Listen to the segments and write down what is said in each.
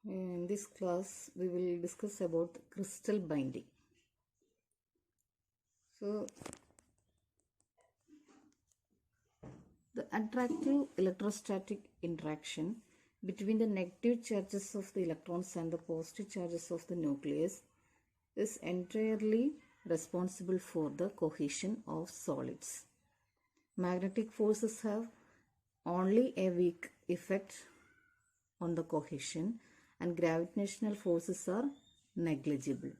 In this class, we will discuss about crystal binding. So, the attractive electrostatic interaction between the negative charges of the electrons and the positive charges of the nucleus is entirely responsible for the cohesion of solids. Magnetic forces have only a weak effect on the cohesion, and gravitational forces are negligible.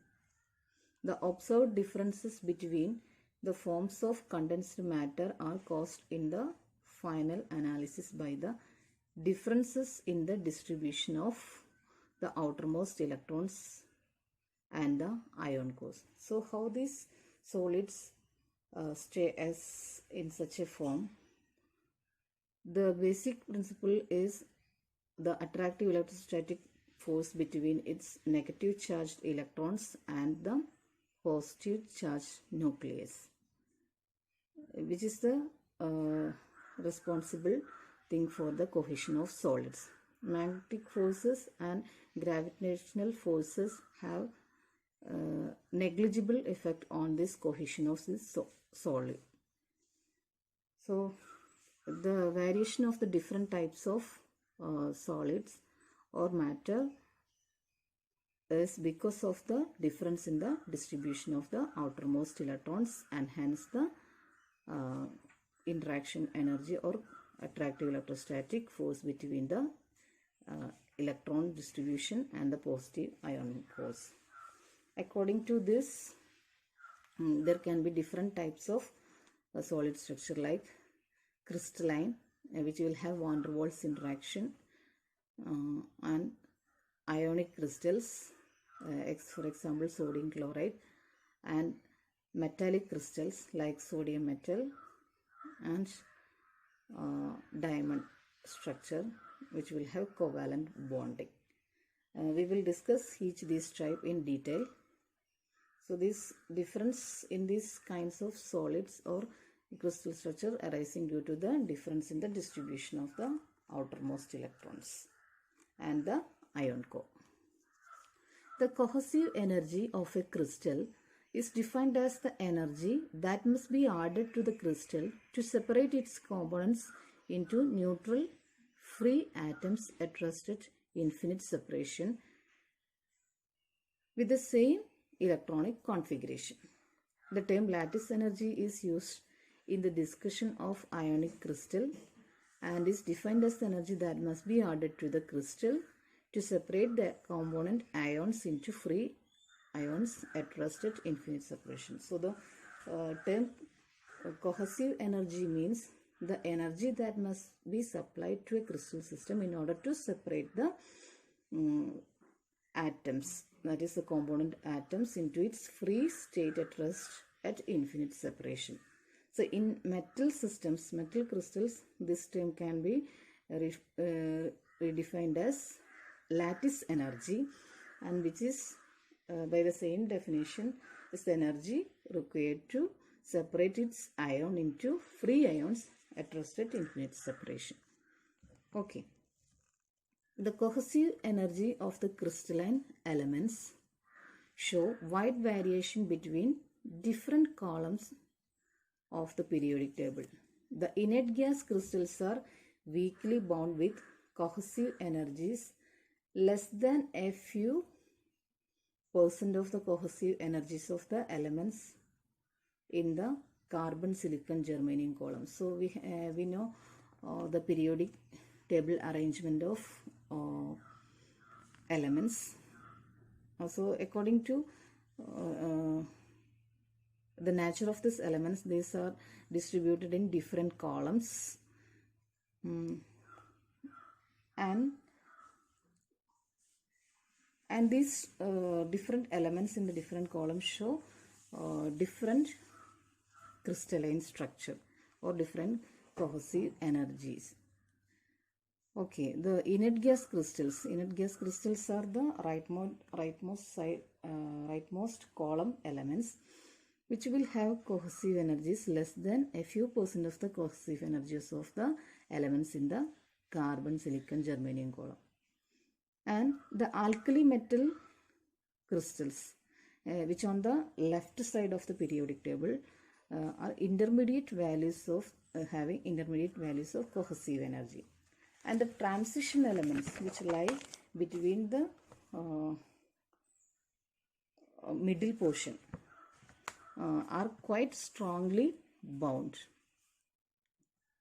The observed differences between the forms of condensed matter are caused in the final analysis by the differences in the distribution of the outermost electrons and the ion cores. So how these solids stay as in such a form? The basic principle is the attractive electrostatic force between its negative charged electrons and the positive charged nucleus, which is the responsible thing for the cohesion of solids. Magnetic forces and gravitational forces have negligible effect on this cohesion of this solid. So the variation of the different types of solids or matter is because of the difference in the distribution of the outermost electrons, and hence the interaction energy or attractive electrostatic force between the electron distribution and the positive ion cores. According to this, there can be different types of solid structure like crystalline, which will have van der Waals interaction, and ionic crystals, for example sodium chloride, and metallic crystals like sodium metal, and diamond structure, which will have covalent bonding. We will discuss each these type in detail. So this difference in these kinds of solids or crystal structure arising due to the difference in the distribution of the outermost electrons and the ion core. The cohesive energy of a crystal is defined as the energy that must be added to the crystal to separate its components into neutral free atoms at rest at infinite separation with the same electronic configuration. The term lattice energy is used in the discussion of ionic crystal and is defined as the energy that must be added to the crystal to separate the component ions into free ions at rest at infinite separation. So the term cohesive energy means the energy that must be supplied to a crystal system in order to separate the atoms, that is the component atoms, into its free state at rest at infinite separation. So in metal systems, metal crystals, this term can be redefined as lattice energy, and which is by the same definition is the energy required to separate its ion into free ions at rest at infinite separation. Okay. The cohesive energy of the crystalline elements show wide variation between different columns of the periodic table. The inert gas crystals are weakly bound with cohesive energies less than a few % of the cohesive energies of the elements in the carbon, silicon, germanium column. So we know the periodic table arrangement of elements. Also, according to the nature of these elements, these are distributed in different columns, and these different elements in the different columns show different crystalline structure or different cohesive energies. Okay, the inert gas crystals. Inert gas crystals are the rightmost column elements, which will have cohesive energies less than a few % of the cohesive energies of the elements in the carbon, silicon, germanium column. and the alkali metal crystals, which on the left side of the periodic table are intermediate values of having intermediate values of cohesive energy, and the transition elements which lie between the middle portion are quite strongly bound.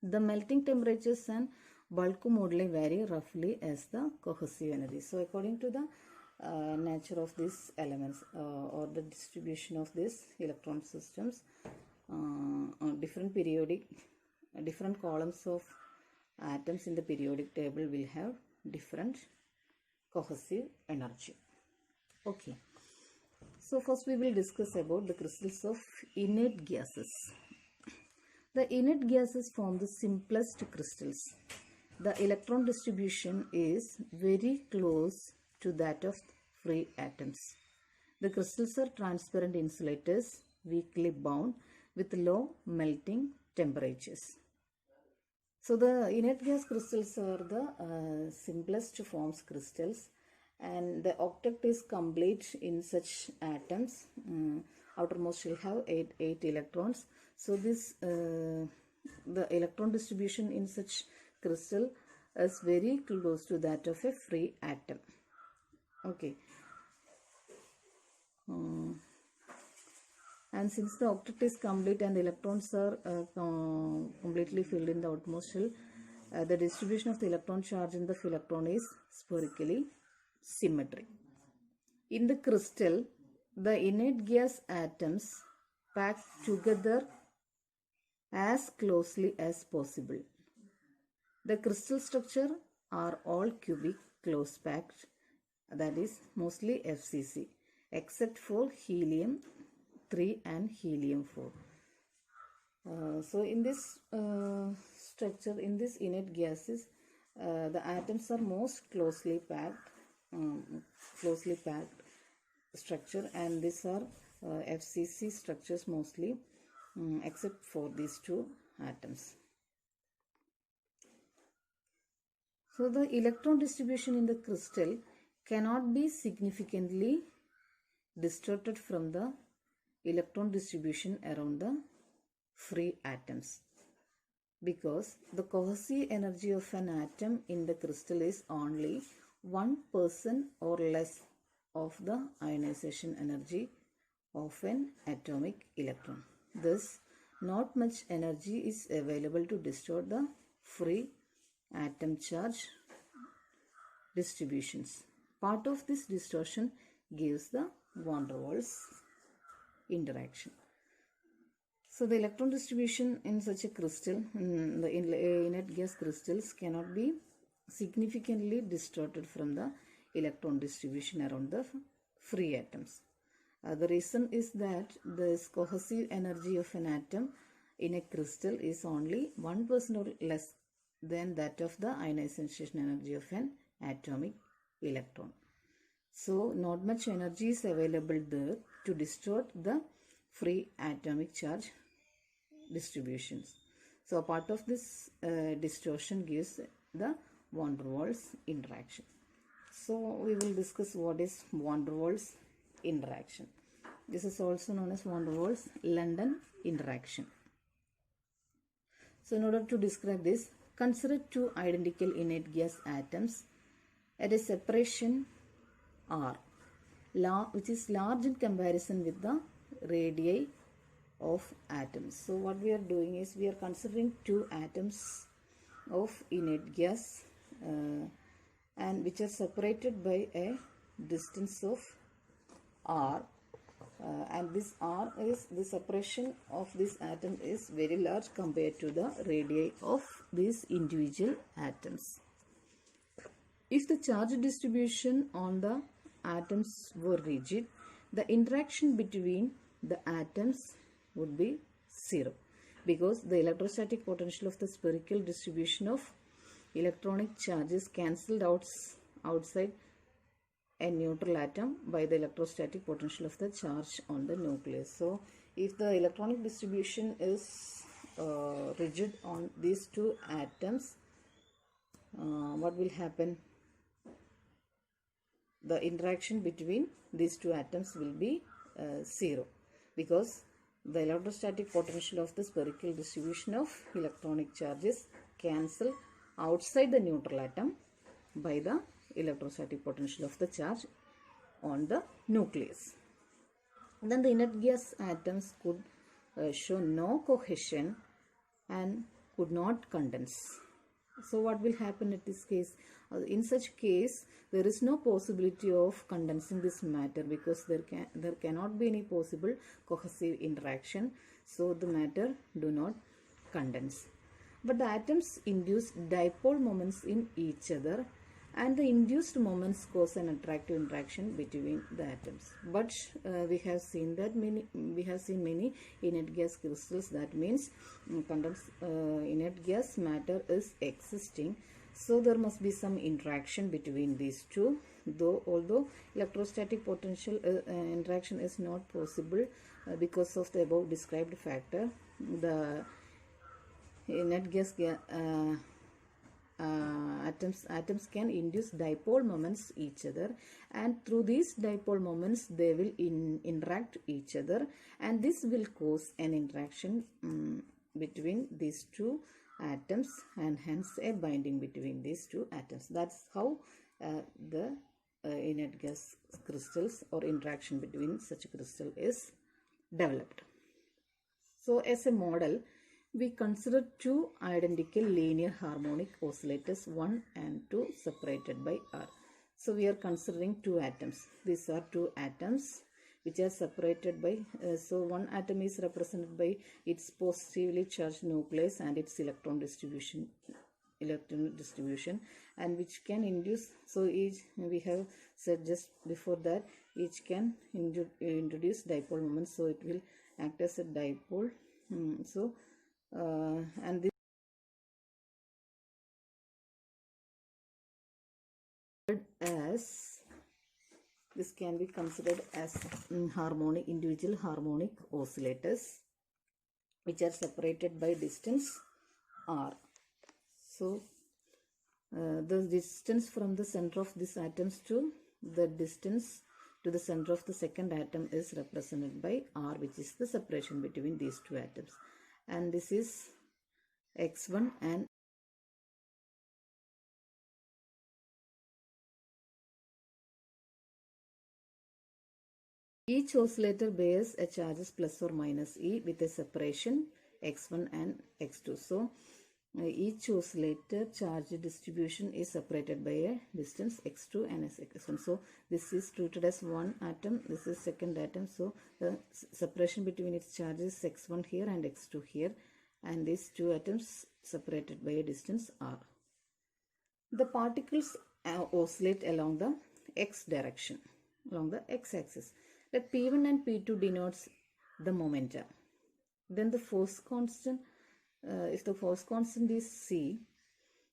The melting temperatures and bulk modeling vary roughly as the cohesive energy. So according to the nature of these elements or the distribution of these electron systems, different columns of atoms in the periodic table will have different cohesive energy. Okay. So first we will discuss about the crystals of inert gases. The inert gases form the simplest crystals. The electron distribution is very close to that of free atoms. The crystals are transparent insulators, weakly bound with low melting temperatures. So the inert gas crystals are the simplest forms crystals, and the octet is complete in such atoms. Outermost will have 8 electrons. So this the electron distribution in such crystal is very close to that of a free atom. Okay. And since the octet is complete and the electrons are completely filled in the outermost shell, the distribution of the electron charge in the phylectron is spherically symmetric. In the crystal, the inert gas atoms pack together as closely as possible. The crystal structure are all cubic close packed, that is mostly FCC, except for helium-3 and helium-4. So in this structure, in this inert gases, the atoms are most closely packed structure, and these are FCC structures mostly, except for these two atoms. So the electron distribution in the crystal cannot be significantly distorted from the electron distribution around the free atoms, because the cohesive energy of an atom in the crystal is only 1% or less of the ionization energy of an atomic electron. Thus, not much energy is available to distort the free atom charge distributions. Part of this distortion gives the van der Waals interaction. So the electron distribution in such a crystal, the inert gas crystals, cannot be significantly distorted from the electron distribution around the free atoms. The reason is that the cohesive energy of an atom in a crystal is only 1% or less than that of the ionization energy of an atomic electron. So not much energy is available there to distort the free atomic charge distributions. So a part of this distortion gives the van der Waals interaction. So we will discuss what is van der Waals interaction. This is also known as van der Waals London interaction. So in order to describe this, consider two identical inert gas atoms at a separation r, which is large in comparison with the radii of atoms. So what we are doing is we are considering two atoms of inert gas and which are separated by a distance of r, and this r is the separation of this atom is very large compared to the radii of these individual atoms. If the charge distribution on the atoms were rigid, the interaction between the atoms would be 0, because the electrostatic potential of the spherical distribution of electronic charges cancelled outside a neutral atom by the electrostatic potential of the charge on the nucleus. So if the electronic distribution is rigid on these two atoms, what will happen? the interaction between these two atoms will be 0, because the electrostatic potential of the spherical distribution of electronic charges cancel outside the neutral atom by the electrostatic potential of the charge on the nucleus. Then the inert gas atoms could show no cohesion and could not condense. So what will happen in this case? In such case, there is no possibility of condensing this matter, because there cannot be any possible cohesive interaction. So the matter do not condense. But the atoms induce dipole moments in each other, and the induced moments cause an attractive interaction between the atoms. But we have seen many inert gas crystals. That means inert gas matter is existing. So there must be some interaction between these two. Although electrostatic potential interaction is not possible because of the above described factor, the inert gas atoms can induce dipole moments each other, and through these dipole moments they will interact each other, and this will cause an interaction between these two atoms, and hence a binding between these two atoms. That's how the inert gas crystals or interaction between such a crystal is developed. So as a model, we consider two identical linear harmonic oscillators 1 and 2 separated by R. So we are considering two atoms. These are two atoms which are separated by, so one atom is represented by its positively charged nucleus and its electron distribution, and which can induce, so each, we have said just before that, each can introduce dipole moments, so it will act as a dipole. And this can be considered as individual harmonic oscillators which are separated by distance r. So the distance from the center of these atoms to the distance to the center of the second atom is represented by r, which is the separation between these two atoms, and this is x1 and each oscillator bears a charges plus or minus E with a separation x1 and x2. So each oscillator charge distribution is separated by a distance x2 and x1. So this is treated as one atom, this is second atom. So the separation between its charges is x1 here and x2 here, and these two atoms separated by a distance r. The particles oscillate along the x direction, along the x-axis. Let P1 and P2 denotes the momentum. Then the force constant, if the force constant is C,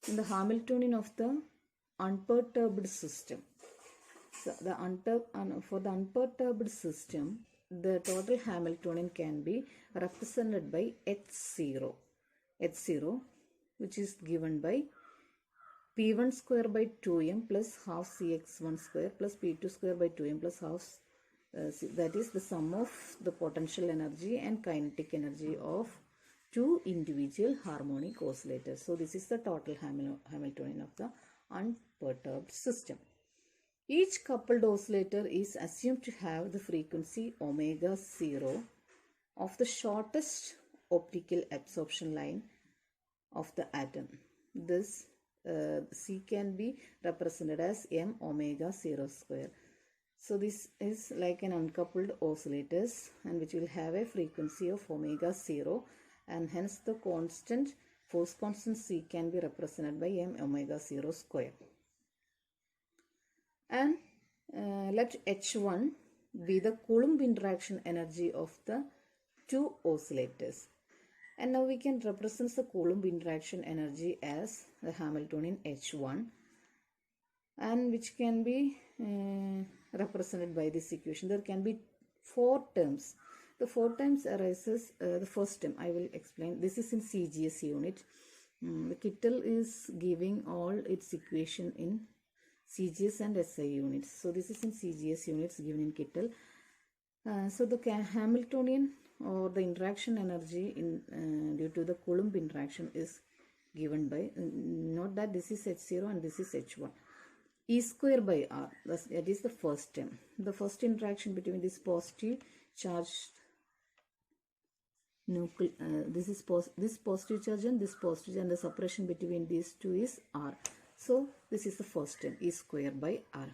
in the Hamiltonian of the unperturbed system. So for the unperturbed system, the total Hamiltonian can be represented by H0, which is given by P1 square by 2m plus half Cx1 square plus P2 square by 2m plus half that is the sum of the potential energy and kinetic energy of two individual harmonic oscillators. So this is the total Hamiltonian of the unperturbed system. Each coupled oscillator is assumed to have the frequency omega 0 of the shortest optical absorption line of the atom. This C can be represented as m omega 0 square. So this is like an uncoupled oscillators, and which will have a frequency of omega 0, and hence the constant force constant C can be represented by m omega 0 square. And let H1 be the Coulomb interaction energy of the two oscillators. And now we can represent the Coulomb interaction energy as the Hamiltonian H1, and which can be represented by this equation. There can be four terms. The four terms arises, the first term I will explain. This is in CGS unit. The Kittel is giving all its equation in CGS and SI units. So this is in CGS units given in Kittel. So the Hamiltonian or the interaction energy in due to the Coulomb interaction is given by, note that this is H0 and this is H1. E square by R, that is the first term. The first interaction between this positive charged nucleus, this positive charge and this positive, and the separation between these two is R. So this is the first term, E square by R.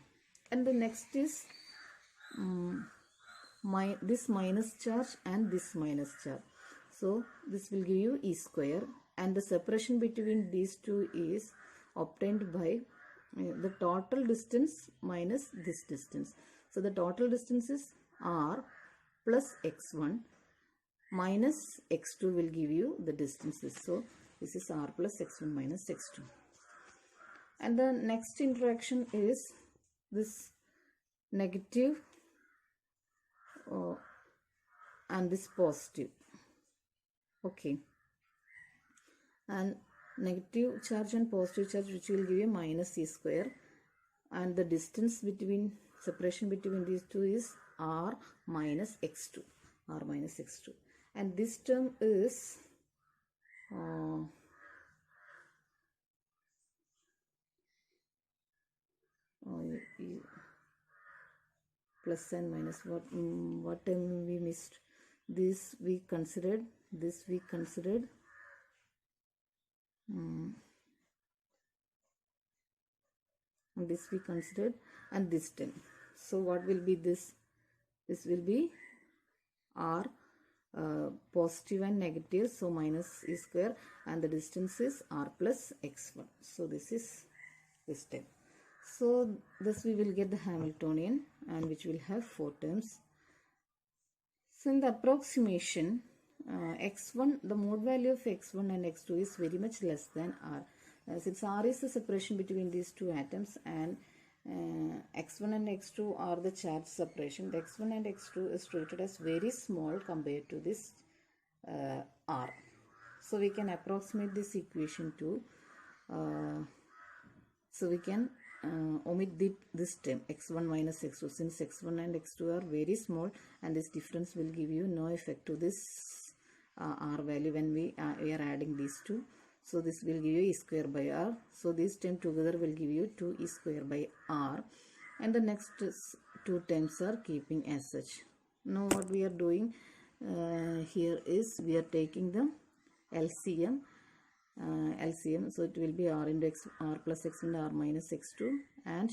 And the next is this minus charge and this minus charge. So this will give you E square, and the separation between these two is obtained by the total distance minus this distance. So the total distance is R plus x1 minus x2 will give you the distances. So this is R plus x1 minus x2. And the next interaction is this negative and this positive. Okay. And negative charge and positive charge, which will give you minus E square, and the distance between, separation between these two is R minus x2. R minus x2. And this term is plus and minus. What term we missed? This we considered. This we considered. And this we considered, and this term. So what will be this? This will be R positive and negative, so minus E square, and the distance is R plus x1. So this is this term. So thus we will get the Hamiltonian, and which will have 4 terms. So in the approximation, x1, the mode value of x1 and x2 is very much less than R. Since R is the separation between these two atoms, and x1 and x2 are the charge separation, the x1 and x2 is treated as very small compared to this R. So we can approximate this equation to, so we can omit this term x1 minus x2, since x1 and x2 are very small, and this difference will give you no effect to this R value when we are adding these two. So this will give you E square by R. So these terms together will give you 2 E square by R. And the next 2 terms are keeping as such. Now what we are doing here is we are taking the LCM. So it will be R into x, R plus x into R minus x2, and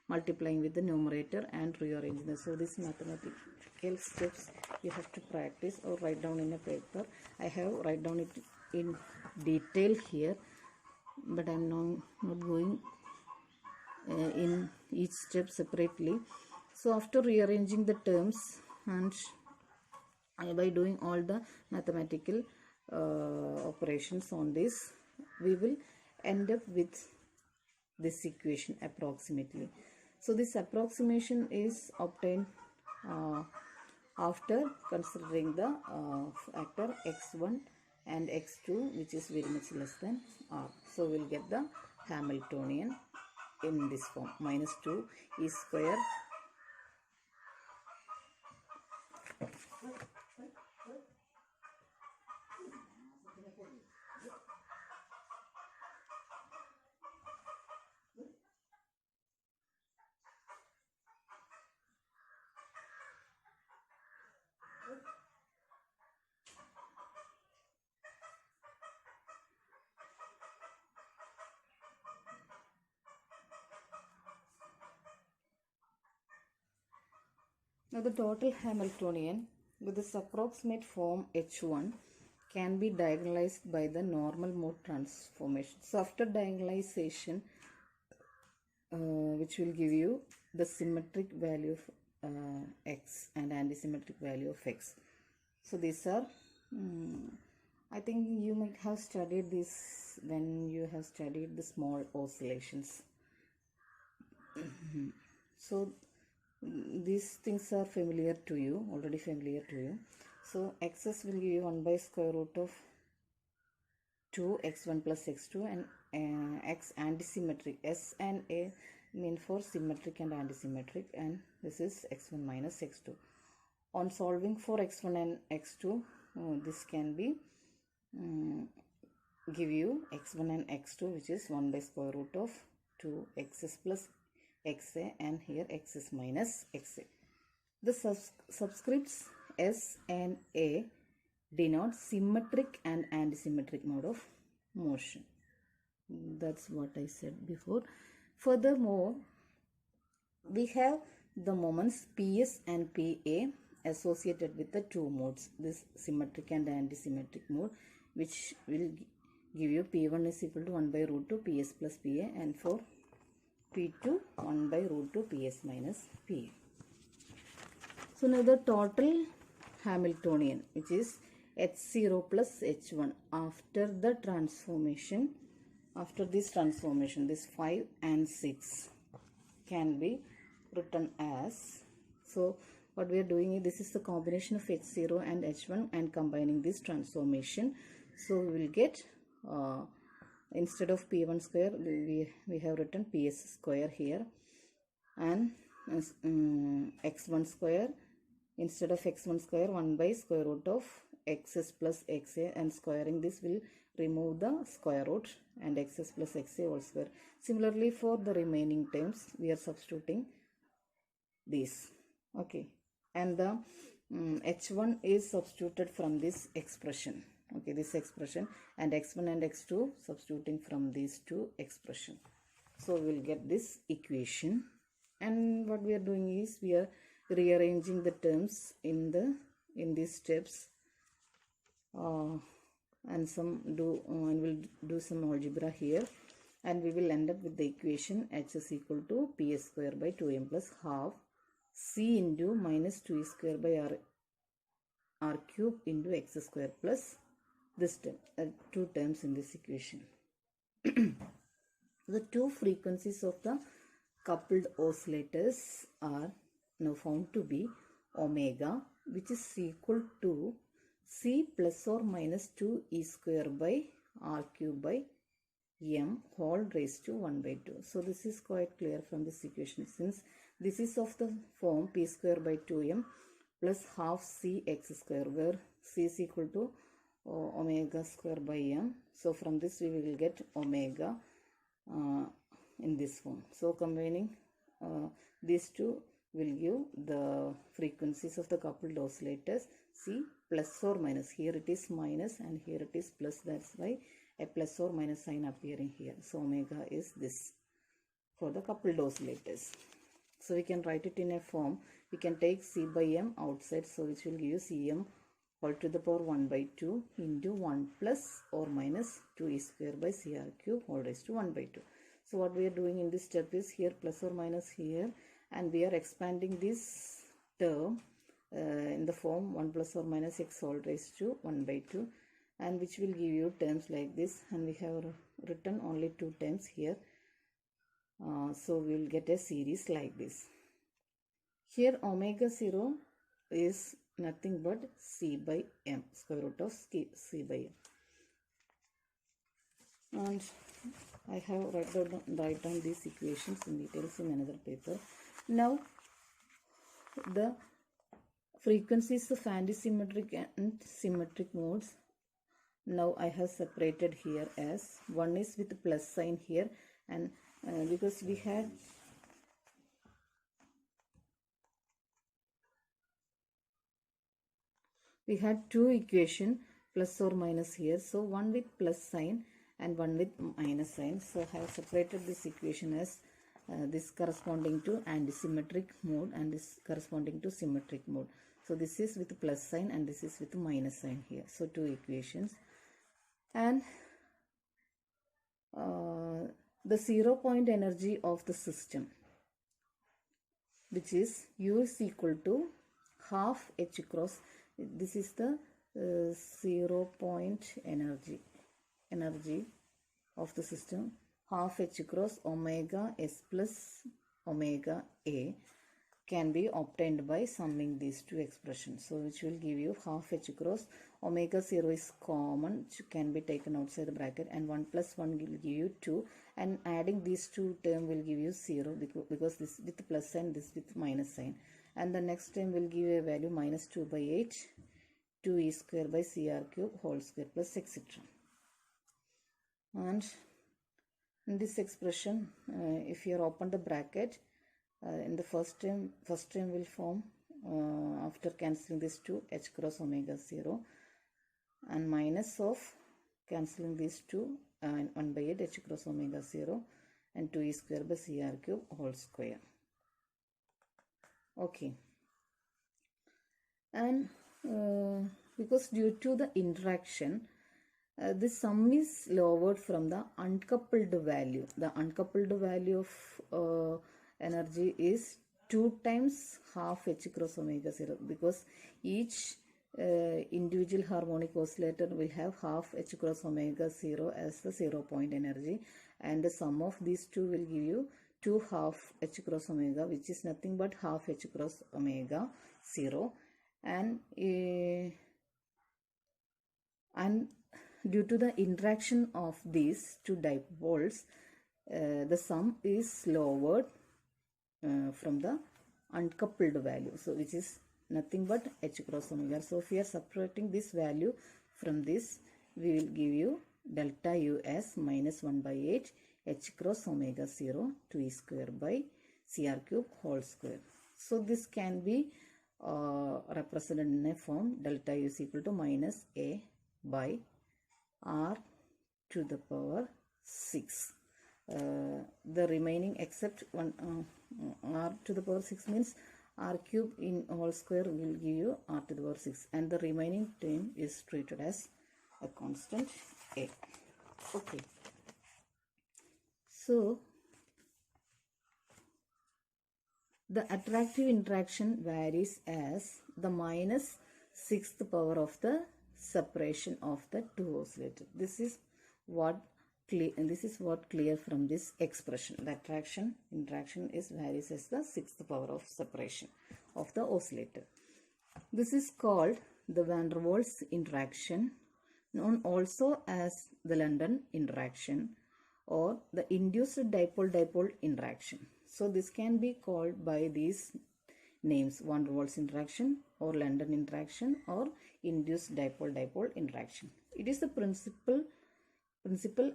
multiplying with the numerator and rearranging them. So this mathematical steps you have to practice or write down in a paper. I have write down it in detail here, but I am not going in each step separately. So after rearranging the terms and by doing all the mathematical operations on this, we will end up with this equation approximately. So this approximation is obtained after considering the factor x1 and x2, which is very much less than R. So we'll get the Hamiltonian in this form, minus 2 E square Now the total Hamiltonian with this approximate form H1 can be diagonalized by the normal mode transformation. So after diagonalization, which will give you the symmetric value of x and antisymmetric value of x. So these are, I think you might have studied this when you have studied the small oscillations. So these things are familiar to you, already familiar to you. So x's will give you 1 by square root of 2 x1 plus x2, and x antisymmetric, s and a mean for symmetric and antisymmetric, and this is x1 minus x2. On solving for x1 and x2, this can be give you x1 and x2, which is 1 by square root of 2xs plus xa, and here x is minus xa. The subscripts s and a denote symmetric and antisymmetric mode of motion. That's what I said before. Furthermore, we have the moments ps and pa associated with the two modes, this symmetric and antisymmetric mode, which will give you p1 is equal to 1 by root 2 ps plus pa, and for p2 1 by root 2 ps minus pa. So now the total Hamiltonian, which is h0 plus h1 after the transformation, after this transformation, this 5 and 6 can be written as, so what we are doing is, this is the combination of h0 and h1 and combining this transformation. So we will get instead of p1 square we have written ps square here, and x1 square, instead of x1 square 1 by square root of xs plus xa, and squaring this will remove the square root, and xs plus xa whole square. Similarly for the remaining terms we are substituting this. Okay, and the h1 is substituted from this expression. Okay, this expression, and x1 and x2 substituting from these two expression. So we will get this equation, and what we are doing is we are rearranging the terms in these steps, and we'll do some algebra here, and we will end up with the equation h is equal to ps square by 2m plus half c into minus 2e square by r cube into x square plus this term, two terms in this equation. The two frequencies of the coupled oscillators are now found to be omega, which is equal to c plus or minus 2e square by r cube by m whole raised to 1 by 2. So this is quite clear from this equation, since this is of the form p square by 2m plus half c x square, where c is equal to omega square by m. So from this we will get omega in this form. So combining these two will give the frequencies of the coupled oscillators c plus or minus. Here it is minus and here it is plus, that's why a plus or minus sign appearing here. So omega is this for the coupled oscillators. So we can write it in a form, we can take c by m outside, so which will give you cm whole to the power 1 by 2 into 1 plus or minus 2e square by cr cube whole raised to 1 by 2. So what we are doing in this step is, here plus or minus here, and we are expanding this term in the form 1 plus or minus x whole raised to 1 by 2, and which will give you terms like this, and we have written only two terms here. So we will get a series like this. Here omega 0 is nothing but c by m, square root of c by m. And I have write down these equations in details in another paper. Now the frequencies of antisymmetric and symmetric modes, now I have separated here as, one is with plus sign here, and because we had two equation plus or minus here, so one with plus sign and one with minus sign. So I have separated this equation as this corresponding to antisymmetric mode and this corresponding to symmetric mode. So this is with plus sign and this is with minus sign here. So two equations, and the 0 point energy of the system, which is U is equal to half h cross, this is the 0 point energy of the system, half h cross omega s plus omega a, can be obtained by summing these two expressions. So which will give you half h cross omega 0 is common, can be taken outside the bracket, and 1 plus 1 will give you 2, and adding these two term will give you 0 because this with plus sign, this with minus sign, and the next term will give a value minus 2 by 8, 2e square by cr cube whole square plus etc. And in this expression, if you open the bracket, in the first term will form after cancelling this 2 h cross omega 0, and minus of cancelling these 2 and 1 by 8 h cross omega 0 and 2e square by cr cube whole square. Okay, and because due to the interaction, the sum is lowered from the uncoupled value. The uncoupled value of energy is 2 times half h cross omega 0, because each individual harmonic oscillator will have half h cross omega 0 as the 0 point energy, and the sum of these two will give you 2 half h cross omega, which is nothing but half h cross omega 0, and due to the interaction of these two dipoles, the sum is lowered from the uncoupled value, so which is nothing but h cross omega. So if we are subtracting this value from this, we will give you delta u as minus 1 by 8 h cross omega 0 2e square by cr cube whole square. So this can be represented in a form delta u is equal to minus a by r to the power 6. The remaining, except one r to the power 6 means r cube in whole square will give you r to the power 6, and the remaining term is treated as a constant a. Okay, so the attractive interaction varies as the minus 6th power of the separation of the two oscillators. This is what clear from this expression. The interaction is varies as the 6th power of separation of the oscillator. This is called the van der Waals interaction, known also as the London interaction or the induced dipole-dipole interaction. So this can be called by these names: van der Waals interaction or London interaction or induced dipole-dipole interaction. It is the principal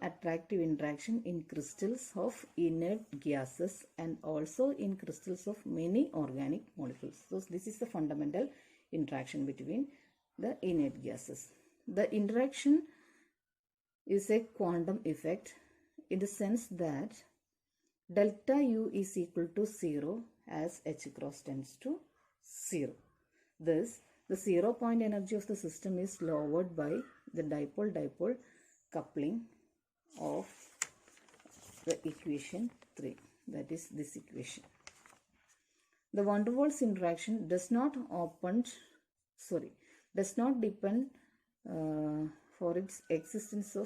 attractive interaction in crystals of inert gases and also in crystals of many organic molecules. So this is the fundamental interaction between the inert gases. The interaction is a quantum effect in the sense that delta u is equal to 0 as h cross tends to 0. Thus, the 0 point energy of the system is lowered by the dipole-dipole coupling of the equation 3, that is this equation. The van der Waals interaction does not depend for its existence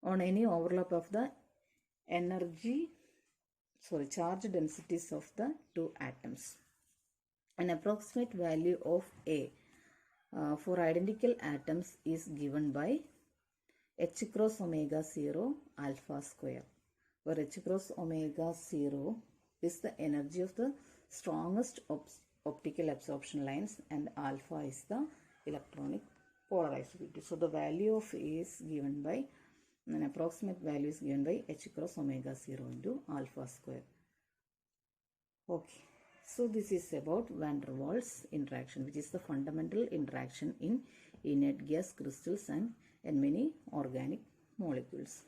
on any overlap of the charge densities of the two atoms. An approximate value of A for identical atoms is given by h cross omega 0 alpha square, where h cross omega 0 is the energy of the strongest optical absorption lines and alpha is the electronic polarizability. So the value of A is given by, an approximate value is given by h cross omega 0 into alpha square. Okay. So this is about van der Waals interaction, which is the fundamental interaction in inert gas crystals and in many organic molecules.